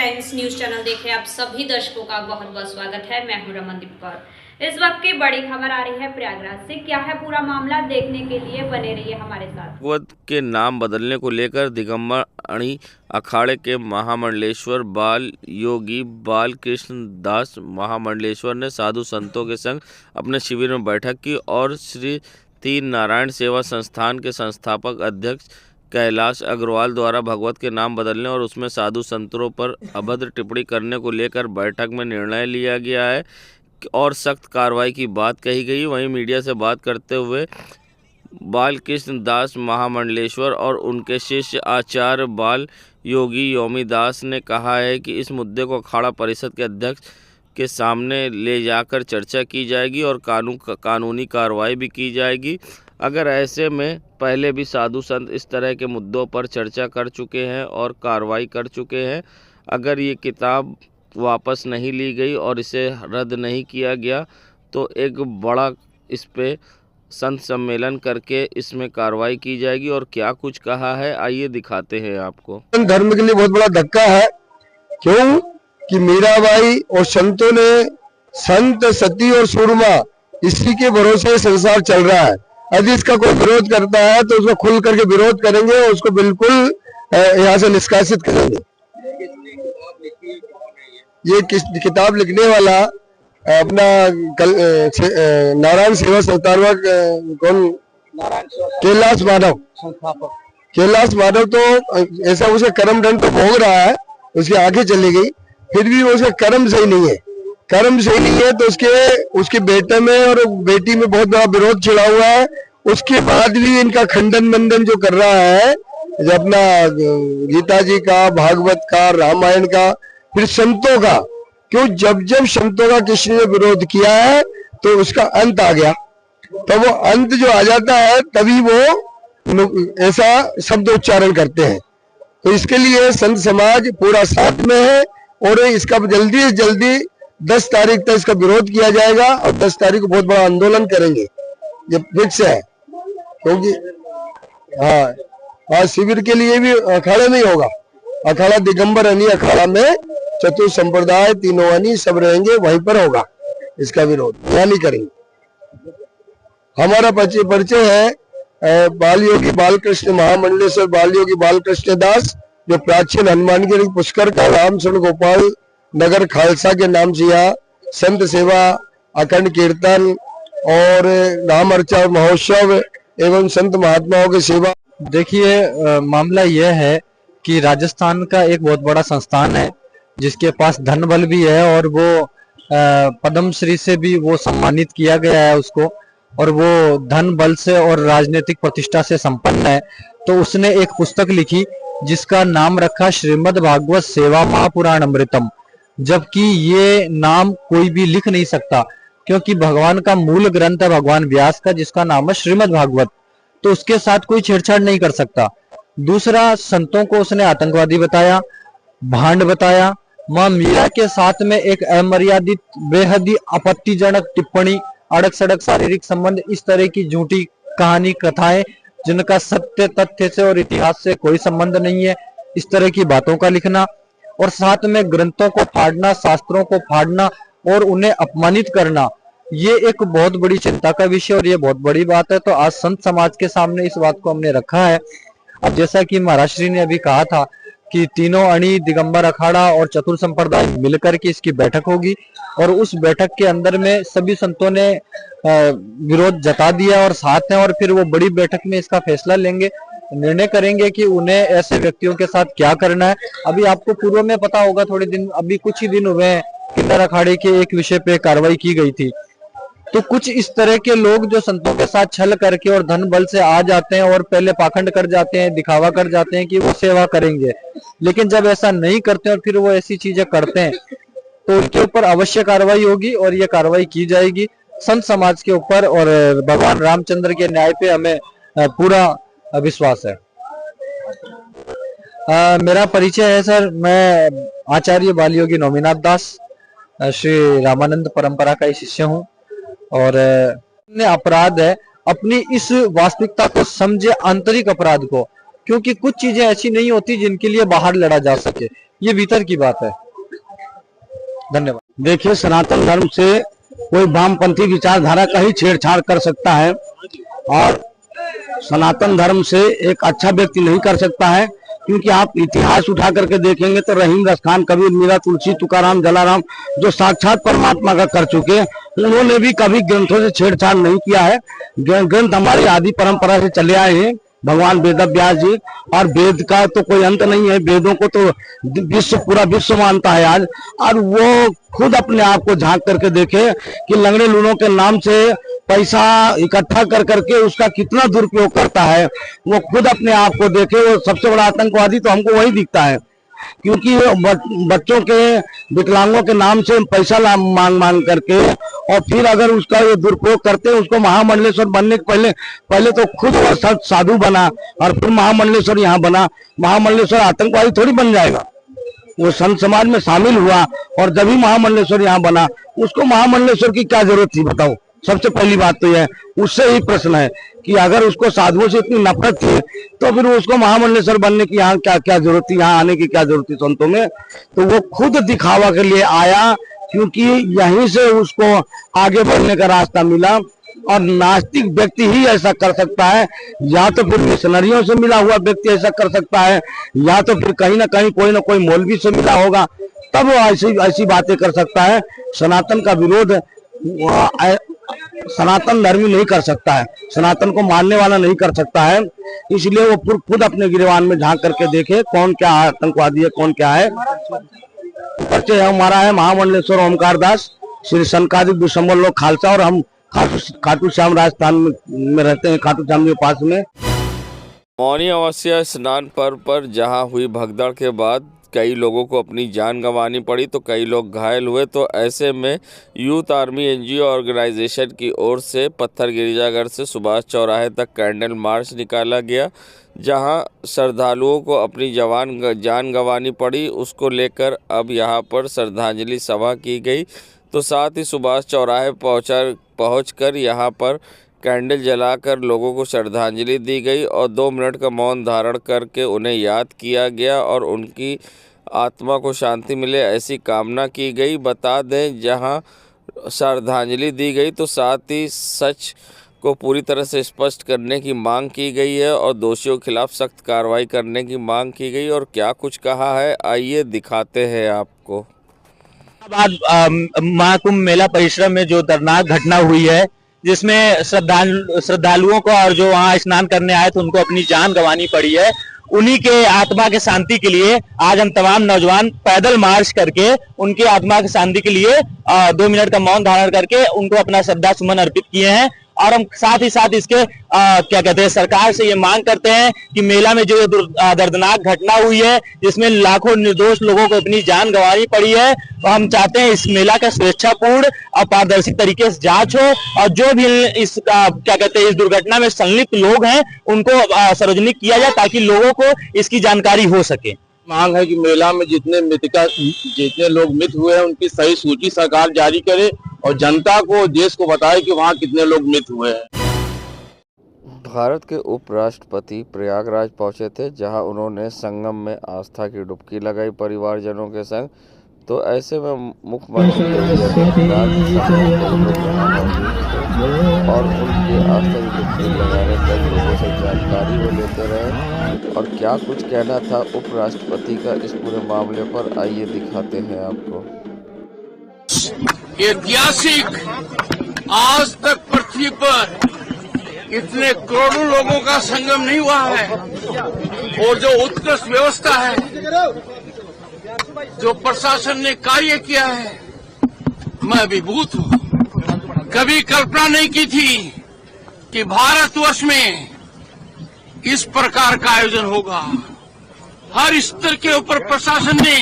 Times news channel देख रहे आप सभी दर्शकों का बहुत बहुत स्वागत है। मैं हूं रमनदीप कौर। इस वक्त की बड़ी खबर आ रही है प्रयागराज से। क्या है पूरा मामला, देखने के लिए बने रहिए हमारे साथ। भागवत के नाम बदलने को लेकर दिगंबर अणी अखाड़े के महामंडलेश्वर बाल योगी बाल कृष्ण दास महामंडलेश्वर ने साधु संतों के संग अपने शिविर में बैठक की और श्री तीन नारायण सेवा संस्थान के संस्थापक अध्यक्ष कैलाश अग्रवाल द्वारा भगवत के नाम बदलने और उसमें साधु संतों पर अभद्र टिप्पणी करने को लेकर बैठक में निर्णय लिया गया है और सख्त कार्रवाई की बात कही गई। वहीं मीडिया से बात करते हुए बालकृष्ण दास महामंडलेश्वर और उनके शिष्य आचार्य बाल योगी योमी दास ने कहा है कि इस मुद्दे को अखाड़ा परिषद के अध्यक्ष के सामने ले जाकर चर्चा की जाएगी और कानूनी कार्रवाई भी की जाएगी। अगर ऐसे में पहले भी साधु संत इस तरह के मुद्दों पर चर्चा कर चुके हैं और कार्रवाई कर चुके हैं, अगर ये किताब वापस नहीं ली गई और इसे रद्द नहीं किया गया तो एक बड़ा इस पे संत सम्मेलन करके इसमें कार्रवाई की जाएगी। और क्या कुछ कहा है आइए दिखाते हैं आपको। धर्म के लिए बहुत बड़ा धक्का है, क्यों कि मीराबाई और संतों ने संत सती और सूरमा इसी के भरोसे संसार चल रहा है। यदि इसका कोई विरोध करता है तो उसको खुल करके विरोध करेंगे और उसको बिल्कुल यहाँ से निष्कासित करेंगे। ये किताब लिखने वाला अपना नारायण सेवा संस्थान कौन, कैलाश माधव। कैलाश माधव तो ऐसा उसका कर्म दंड तो भोग रहा है, उसकी आंखें चली गई, फिर भी उसका कर्म सही नहीं है। कर्म सही नहीं है तो उसके बेटे में और बेटी में बहुत बड़ा विरोध छिड़ा हुआ है। उसके बाद भी इनका खंडन मंडन जो कर रहा है, जो अपना गीता जी का, भागवत का, रामायण का, फिर संतों का, क्यों जब जब संतों का किसी ने विरोध किया है तो उसका अंत आ गया। तो वो अंत जो आ जाता है तभी वो ऐसा शब्द उच्चारण करते हैं। तो इसके लिए संत समाज पूरा साथ में है और इसका जल्दी से जल्दी 10 तारीख तक इसका विरोध किया जाएगा और 10 तारीख को बहुत बड़ा आंदोलन करेंगे, ये फिक्स है। क्योंकि हाँ, शिविर के लिए भी अखाड़े में ही होगा। अखाड़ा दिगंबर अनी अखाड़ा में चतुर संप्रदाय तीनों अनी सब रहेंगे, वहीं पर होगा इसका विरोध, यहाँ नहीं करेंगे। हमारा परिचय है बाल योगी बालकृष्ण महामंडलेश्वर बाल योगी बालकृष्ण दास, जो प्राचीन हनुमानगिरी पुष्कर का रामचंद्र गोपाल नगर खालसा के नाम से यहाँ संत सेवा, अखंड कीर्तन और नाम अर्चा महोत्सव एवं संत महात्माओं की सेवा। देखिए, मामला यह है कि राजस्थान का एक बहुत बड़ा संस्थान है जिसके पास धन बल भी है और वो पद्मश्री से भी वो सम्मानित किया गया है उसको, और वो धन बल से और राजनीतिक प्रतिष्ठा से संपन्न है। तो उसने एक पुस्तक लिखी जिसका नाम रखा श्रीमद् भागवत सेवा महापुराण अमृतम, जबकि ये नाम कोई भी लिख नहीं सकता क्योंकि भगवान का मूल ग्रंथ है भगवान व्यास का, जिसका नाम है श्रीमद् भागवत। तो उसके साथ कोई छेड़छाड़ नहीं कर सकता। दूसरा, संतों को उसने आतंकवादी बताया, भांड बताया। मां मीरा के साथ में एक अमर्यादित, बेहद ही आपत्तिजनक टिप्पणी, अड़क सड़क शारीरिक संबंध, इस तरह की झूठी कहानी कथाएं जिनका सत्य तथ्य से और इतिहास से कोई संबंध नहीं है, इस तरह की बातों का लिखना, और साथ में ग्रंथों को फाड़ना, शास्त्रों को फाड़ना और उन्हें अपमानित करना, ये एक बहुत बड़ी चिंता का विषय और ये बहुत बड़ी बात है। तो आज संत समाज के सामने इस बात को हमने रखा है। अब जैसा कि महाराज श्री ने अभी कहा था कि तीनों अणी, दिगंबर अखाड़ा और चतुर संप्रदाय मिलकर के इसकी बैठक होगी और उस बैठक के अंदर में सभी संतों ने विरोध जता दिया और साथ हैं, और फिर वो बड़ी बैठक में इसका फैसला लेंगे, निर्णय करेंगे कि उन्हें ऐसे व्यक्तियों के साथ क्या करना है। अभी आपको पूर्व में पता होगा, थोड़े दिन, अभी कुछ ही दिन हुए हैं, किन्नर अखाड़े के एक विषय पे कार्रवाई की गई थी। तो कुछ इस तरह के लोग जो संतों के साथ छल करके और धन बल से आ जाते हैं और पहले पाखंड कर जाते हैं, दिखावा कर जाते हैं कि वो सेवा करेंगे, लेकिन जब ऐसा नहीं करते और फिर वो ऐसी चीजें करते हैं तो उनके ऊपर अवश्य कार्रवाई होगी और ये कार्रवाई की जाएगी संत समाज के ऊपर, और भगवान रामचंद्र के न्याय पे हमें पूरा विश्वास है। मेरा परिचय है सर, मैं आचार्य बाल योगी नौमीनाथ दास श्री रामानंद परंपरा का ही शिष्य हूँ और अपराध है अपनी इस वास्तविकता को समझे, आंतरिक अपराध को, क्योंकि कुछ चीजें ऐसी नहीं होती जिनके लिए बाहर लड़ा जा सके। ये भीतर की बात है। धन्यवाद। देखिए, सनातन धर्म से कोई वामपंथी विचारधारा का ही छेड़छाड़ कर सकता है और सनातन धर्म से एक अच्छा व्यक्ति नहीं कर सकता है, क्योंकि आप इतिहास उठा करके देखेंगे तो रहीम, रसखान, कबीर, मीरा, तुलसी, तुकाराम, जलाराम जो साक्षात परमात्मा का कर चुके हैं, उन्होंने भी कभी ग्रंथों से छेड़छाड़ नहीं किया है। ग्रंथ हमारी आदि परंपरा से चले आए हैं, भगवान वेद व्यास जी, और वेद का तो कोई अंत नहीं है। वेदों को तो पूरा विश्व मानता है आज, और वो खुद अपने आप को झांक करके देखे कि लंगड़े लूनों के नाम से पैसा इकट्ठा कर करके उसका कितना दुरुपयोग करता है। वो खुद अपने आप को देखे। वो सबसे बड़ा आतंकवादी तो हमको वही दिखता है, क्योंकि बच्चों के, विकलांगों के नाम से पैसा मांग करके, और फिर अगर उसका ये दुरुपयोग करते हैं, उसको महामंडलेश्वर बनने के पहले तो खुद वो साधु बना और फिर महामंडलेश्वर यहाँ बना। महामंडलेश्वर आतंकवादी थोड़ी बन जाएगा। वो संत समाज में शामिल हुआ और जब ही महामंडलेश्वर यहाँ बना, उसको महामंडलेश्वर की क्या जरूरत थी बताओ। सबसे पहली बात तो यह, उससे ही प्रश्न है कि अगर उसको साधुओं से इतनी नफरत थी तो फिर उसको महामंडलेश्वर बनने की यहाँ क्या जरूरत थी, यहाँ आने की क्या जरूरत थी संतों में। तो वो खुद दिखावा के लिए आया, क्योंकि यहीं से उसको आगे बढ़ने का रास्ता मिला। और नास्तिक व्यक्ति ही ऐसा कर सकता है, या तो फिर मिशनरियों से मिला हुआ व्यक्ति ऐसा कर सकता है, या तो फिर कहीं ना कहीं कोई ना कोई मौलवी से मिला होगा, तब वो ऐसी बातें कर सकता है। सनातन का विरोध सनातन धर्मी नहीं कर सकता है, सनातन को मानने वाला नहीं कर सकता है। इसलिए वो खुद अपने गिरवान में झांक करके देखे कौन क्या है, आतंकवादी है कौन क्या है। परिचय हमारा है महामंडलेश्वर ओमकार दास, श्री सनकादिक दिसंबर लोग खालसा, और हम खाटू श्याम राजस्थान में रहते हैं, खाटू श्याम के पास में। मौनी अमावस्या स्नान पर्व पर जहां हुई भगदड़ के बाद कई लोगों को अपनी जान गंवानी पड़ी तो कई लोग घायल हुए। तो ऐसे में यूथ आर्मी एनजीओ ऑर्गेनाइजेशन की ओर से पत्थर गिरिजाघर से सुभाष चौराहे तक कैंडल मार्च निकाला गया, जहां श्रद्धालुओं को अपनी जान गंवानी पड़ी, उसको लेकर अब यहां पर श्रद्धांजलि सभा की गई। तो साथ ही सुभाष चौराहे पहुंचकर यहां पर कैंडल जलाकर लोगों को श्रद्धांजलि दी गई और 2 मिनट का मौन धारण करके उन्हें याद किया गया और उनकी आत्मा को शांति मिले ऐसी कामना की गई। बता दें, जहां श्रद्धांजलि दी गई तो साथ ही सच को पूरी तरह से स्पष्ट करने की मांग की गई है और दोषियों के खिलाफ सख्त कार्रवाई करने की मांग की गई। और क्या कुछ कहा है, आइए दिखाते हैं आपको। आज महाकुंभ मेला परिसर में जो दर्दनाक घटना हुई है, जिसमें श्रद्धालुओं को और जो वहां स्नान करने आए थे उनको अपनी जान गंवानी पड़ी है, उन्हीं के आत्मा के शांति के लिए आज हम तमाम नौजवान पैदल मार्च करके उनके आत्मा की शांति के लिए 2 मिनट का मौन धारण करके उनको अपना श्रद्धा सुमन अर्पित किए हैं। और हम साथ ही साथ इसके क्या कहते हैं, सरकार से ये मांग करते हैं कि मेला में जो दर्दनाक घटना हुई है, जिसमें लाखों निर्दोष लोगों को अपनी जान गंवानी पड़ी है, तो हम चाहते हैं इस मेला का स्वेच्छापूर्ण और पारदर्शी तरीके से जांच हो और जो भी इस क्या कहते हैं इस दुर्घटना में संलिप्त लोग हैं उनको सार्वजनिक किया जाए ताकि लोगों को इसकी जानकारी हो सके। मांग है कि मेला में जितने लोग मृत हुए हैं उनकी सही सूची सरकार जारी करे और जनता को, देश को बताए कि वहाँ कितने लोग मृत हुए हैं। भारत के उपराष्ट्रपति प्रयागराज पहुंचे थे, जहां उन्होंने संगम में आस्था की डुबकी लगाई परिवारजनों के संग। तो ऐसे में मुख्यमंत्री और उनके आस्था की डुबकी लगाने तक लोगों से जानकारी वो लेते रहे। और क्या कुछ कहना था उपराष्ट्रपति का इस पूरे मामले पर, आइए दिखाते हैं आपको। ऐतिहासिक, आज तक पृथ्वी पर इतने करोड़ों लोगों का संगम नहीं हुआ है और जो उत्कृष्ट व्यवस्था है, जो प्रशासन ने कार्य किया है, मैं अभिभूत हूँ। कभी कल्पना नहीं की थी कि भारतवर्ष में इस प्रकार का आयोजन होगा। हर स्तर के ऊपर प्रशासन ने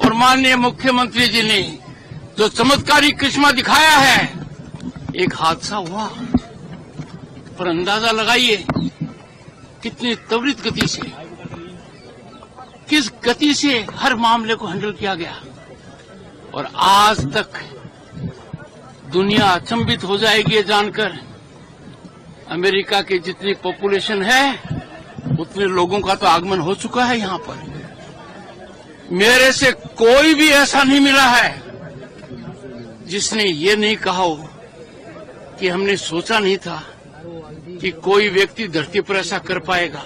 और माननीय मुख्यमंत्री जी ने जो चमत्कारिक करिश्मा दिखाया है। एक हादसा हुआ, पर अंदाजा लगाइए कितनी त्वरित गति से, किस गति से हर मामले को हैंडल किया गया। और आज तक दुनिया अचंभित हो जाएगी ये जानकर, अमेरिका की जितनी पॉपुलेशन है उतने लोगों का तो आगमन हो चुका है यहाँ पर। मेरे से कोई भी ऐसा नहीं मिला है जिसने ये नहीं कहा हो कि हमने सोचा नहीं था कि कोई व्यक्ति धरती पर ऐसा कर पाएगा।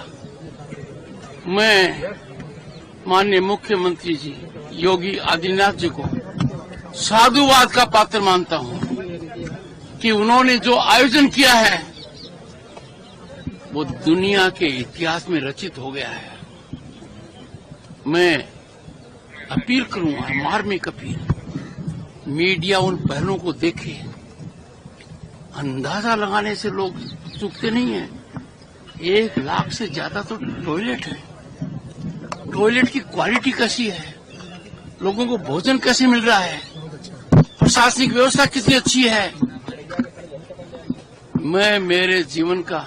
मैं माननीय मुख्यमंत्री जी योगी आदित्यनाथ जी को साधुवाद का पात्र मानता हूं कि उन्होंने जो आयोजन किया है वो दुनिया के इतिहास में रचित हो गया है। मैं अपील करूंगा, मार्मिक अपील, मीडिया उन पहलों को देखे। अंदाजा लगाने से लोग चूकते नहीं हैं। 1 लाख से ज्यादा तो टॉयलेट है। टॉयलेट की क्वालिटी कैसी है, लोगों को भोजन कैसे मिल रहा है, प्रशासनिक व्यवस्था कितनी अच्छी है। मैं मेरे जीवन का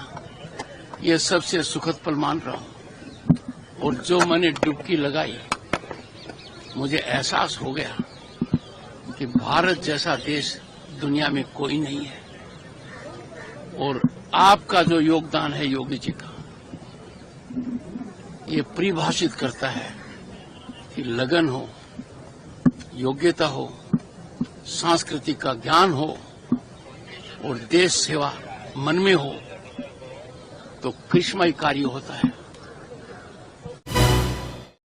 यह सबसे सुखद पल मान रहा हूं। और जो मैंने डुबकी लगाई, मुझे एहसास हो गया कि भारत जैसा देश दुनिया में कोई नहीं है। और आपका जो योगदान है योगी जी का, ये परिभाषित करता है कि लगन हो, योग्यता हो, सांस्कृतिक का ज्ञान हो और देश सेवा मन में हो तो करिश्माई कार्य होता है।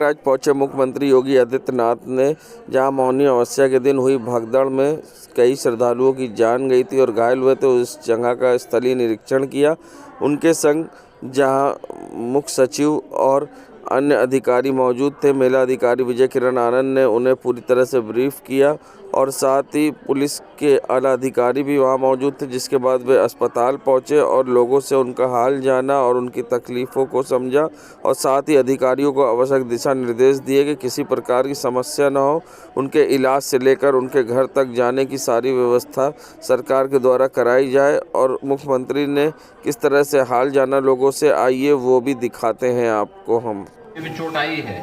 आज पहुंचे मुख्यमंत्री योगी आदित्यनाथ ने जहां मौनी अमावस्या के दिन हुई भगदड़ में कई श्रद्धालुओं की जान गई थी और घायल हुए थे, उस जगह का स्थलीय निरीक्षण किया। उनके संग जहां मुख्य सचिव और अन्य अधिकारी मौजूद थे। मेला अधिकारी विजय किरण आनंद ने उन्हें पूरी तरह से ब्रीफ किया और साथ ही पुलिस के आला अधिकारी भी वहां मौजूद थे, जिसके बाद वे अस्पताल पहुंचे और लोगों से उनका हाल जाना और उनकी तकलीफ़ों को समझा और साथ ही अधिकारियों को आवश्यक दिशा निर्देश दिए कि किसी प्रकार की समस्या न हो। उनके इलाज से लेकर उनके घर तक जाने की सारी व्यवस्था सरकार के द्वारा कराई जाए। और मुख्यमंत्री ने किस तरह से हाल जाना लोगों से, आइए वो भी दिखाते हैं आपको हम। भी चोट आई है,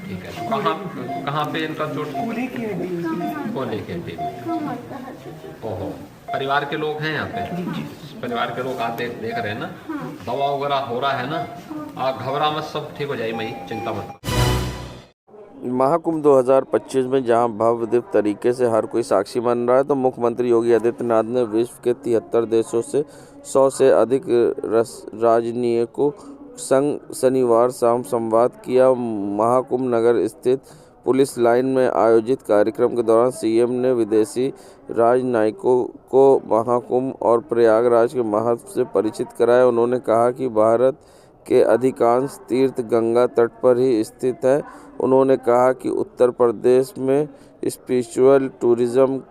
ठीक है, तो कहाँ पे इनका चोट? कोले की हड्डी। ओहो, परिवार के लोग हैं यहाँ पे? परिवार के लोग आते देख रहे हैं ना? दवा वगैरह हो रहा है ना? आप घबरा मत, सब ठीक हो जाएगी, मई चिंता मत। महाकुंभ 2025 में जहां भव्य दिव्य तरीके से हर कोई साक्षी बन रहा है, तो मुख्यमंत्री योगी आदित्यनाथ ने विश्व के 73 देशों से 100 से अधिक राजनयिकों संग शनिवार शाम संवाद किया। महाकुंभ नगर स्थित पुलिस लाइन में आयोजित कार्यक्रम के दौरान सीएम ने विदेशी राजनयिकों को महाकुंभ और प्रयागराज के महत्व से परिचित कराया। उन्होंने कहा कि भारत के अधिकांश तीर्थ गंगा तट पर ही स्थित है। उन्होंने कहा कि उत्तर प्रदेश में स्पिरिचुअल टूरिज्म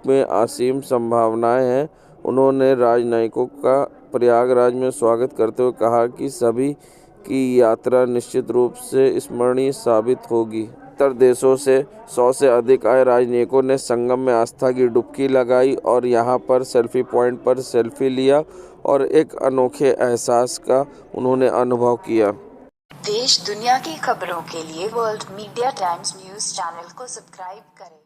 में असीम संभावनाएं हैं। उन्होंने राजनयिकों का प्रयागराज में स्वागत करते हुए कहा कि सभी की यात्रा निश्चित रूप से स्मरणीय साबित होगी। उत्तर देशों से 100 से अधिक आए राजनयिकों ने संगम में आस्था की डुबकी लगाई और यहां पर सेल्फी पॉइंट पर सेल्फी लिया और एक अनोखे एहसास का उन्होंने अनुभव किया। देश दुनिया की खबरों के लिए world media times news channel को सब्सक्राइब करें।